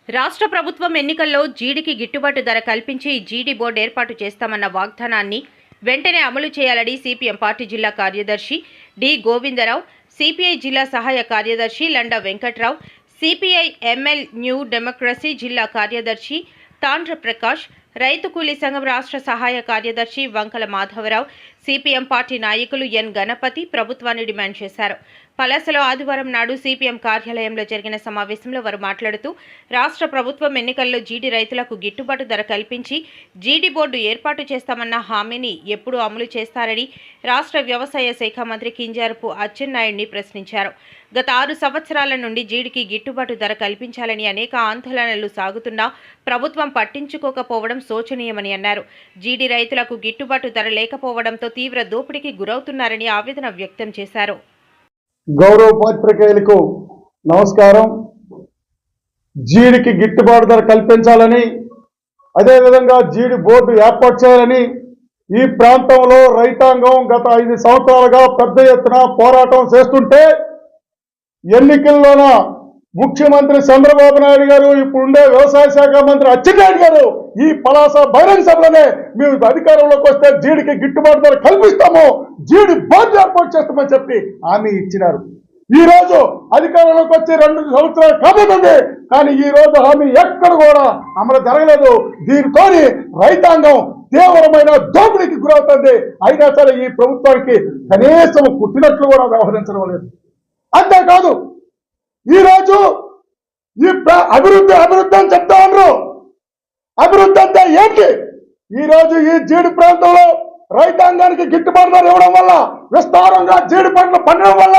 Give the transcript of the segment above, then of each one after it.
రాష్ట్ర ప్రభుత్వం ఎన్నికల్లో జీడికి గిట్టుబాటు ధర కల్పించి జీడి బోర్డు ఏర్పాటు చేస్తామన్న వాగ్దానాన్ని వెంటనే అమలు చేయాలని సిపిఎం పార్టీ జిల్లా కార్యదర్శి డి గోవిందరావు, సిపిఐ జిల్లా సహాయ కార్యదర్శి Landa Venkatrao, CPI ML new democracy జిల్లా కార్యదర్శి తాండ్ర ప్రకాష్, రైతు కూలీ సంఘం రాష్ట్ర సహాయ కార్యదర్శి వంకల మాధవరావు, సిపిఎం పార్టీ నాయకులు ఎన్ గణపతి ప్రభుత్వాన్ని డిమాండ్ చేశారు. పలాసలో ఆదివారం నాడు సిపిఎం కార్యాలయంలో జరిగిన సమావేశంలో వారు మాట్లాడుతూ రాష్ట్ర ప్రభుత్వం ఎన్నికల్లో జీడి రైతులకు గిట్టుబాటు ధర కల్పించి జీడి బోర్డు ఏర్పాటు చేస్తామన్న హామీని ఎప్పుడు అమలు చేస్తారని రాష్ట్ర వ్యవసాయ శాఖ మంత్రి కింజారపు అచ్చెన్నాయుడిని ప్రశ్నించారు. గత 6 సంవత్సరాల నుండి జీడికి గిట్టుబాటు ధర కల్పించాలని అనేక ఆందోళనలు సాగుతున్నా ప్రభుత్వం పట్టించుకోకపోవడం శోచనీయమని అన్నారు. జీడి రైతులకు గిట్టుబాటు ధర లేకపోవడంతో తీవ్ర దోపిడీకి గురవుతున్నారని ఆవేదన వ్యక్తం చేశారు. గౌరవ పాత్రికేయులకు నమస్కారం. జీడికి గిట్టుబాటు ధర కల్పించాలని, అదేవిధంగా జీడి బోర్డు ఏర్పాటు చేయాలని ఈ ప్రాంతంలో రైతాంగం గత 5 సంవత్సరాలుగా పెద్ద ఎత్తున పోరాటం చేస్తుంటే ఎన్నికల్లోన ముఖ్యమంత్రి చంద్రబాబు నాయుడు గారు, ఇప్పుడుండే వ్యవసాయ శాఖ మంత్రి అచ్చెన్నాయుడు గారు ఈ పలాస బహిరంగ సభలోనే మేము అధికారంలోకి వస్తే జీడికి గిట్టుబాటు ధర కల్పిస్తాము, జీడి బోర్డు ఏర్పాటు చేస్తామని చెప్పి హామీ ఇచ్చినారు. ఈ రోజు అధికారంలోకి వచ్చి 2 సంవత్సరాలు కాబోతుంది, కానీ ఈ రోజు హామీ ఎక్కడ కూడా అమలు జరగలేదు. దీంతో రైతాంగం తీవ్రమైన దోపిడీకి గురవుతుంది. అయినా సరే ఈ ప్రభుత్వానికి కనీసం పుట్టినట్లు కూడా వ్యవహరించడం లేదు. అంతేకాదు ఈరోజు ఈ అభివృద్ధి అని చెప్తా ఉన్నారు. అభివృద్ధి అంటే ఏంటి? ఈరోజు ఈ జీడి ప్రాంతంలో రైతాంగానికి గిట్టుబాటు ధర ఇవ్వడం వల్ల, విస్తారంగా జీడి పంటలు పండడం వల్ల,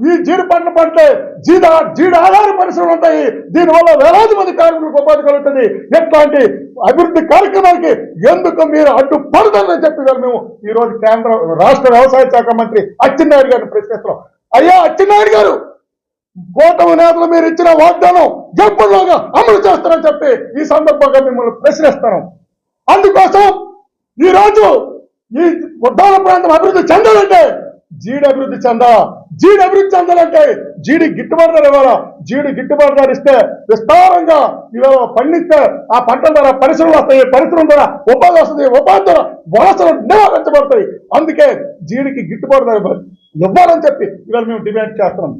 ఈ జీడి పంటలు పండితే జీడి ఆధార పరిశ్రమలు ఉంటాయి. దీనివల్ల వేలాది మంది కార్మికులకు ఉపాధి కలుగుతుంది. ఇట్లాంటి అభివృద్ధి కార్యక్రమానికి ఎందుకు మీరు అడ్డుపడుతుందని చెప్పి మేము ఈరోజు రాష్ట్ర వ్యవసాయ శాఖ మంత్రి అచ్చెన్నాయుడు గారిని ప్రశ్నిస్తున్నాం. అయ్యా అచ్చెన్నాయుడు గారు, కూటమి నేతలు మీరు ఇచ్చిన వాగ్దానం ఎప్పటిలోగా అమలు చేస్తారని చెప్పి ఈ సందర్భంగా మిమ్మల్ని ప్రశ్నిస్తాను. అందుకోసం ఈరోజు ఈ ఉద్దాన ప్రాంతం అభివృద్ధి చెందాలంటే జీడి అభివృద్ధి చెందాలంటే జీడి గిట్టుబాటు ధర ఇవ్వాలా. జీడి గిట్టుబాటు ధర ఇస్తే విస్తారంగా ఇవాళ పండిస్తే ఆ పంటల ద్వారా పరిశ్రమలు వస్తాయి, పరిశ్రమ ద్వారా ఉపాధి వస్తుంది, ఉపాధి ద్వారా వలసలు నివారించబడతాయి. అందుకే జీడికి గిట్టుబాటు ధర ఇవ్వాలని చెప్పి ఇవాళ మేము డిమాండ్ చేస్తున్నాం.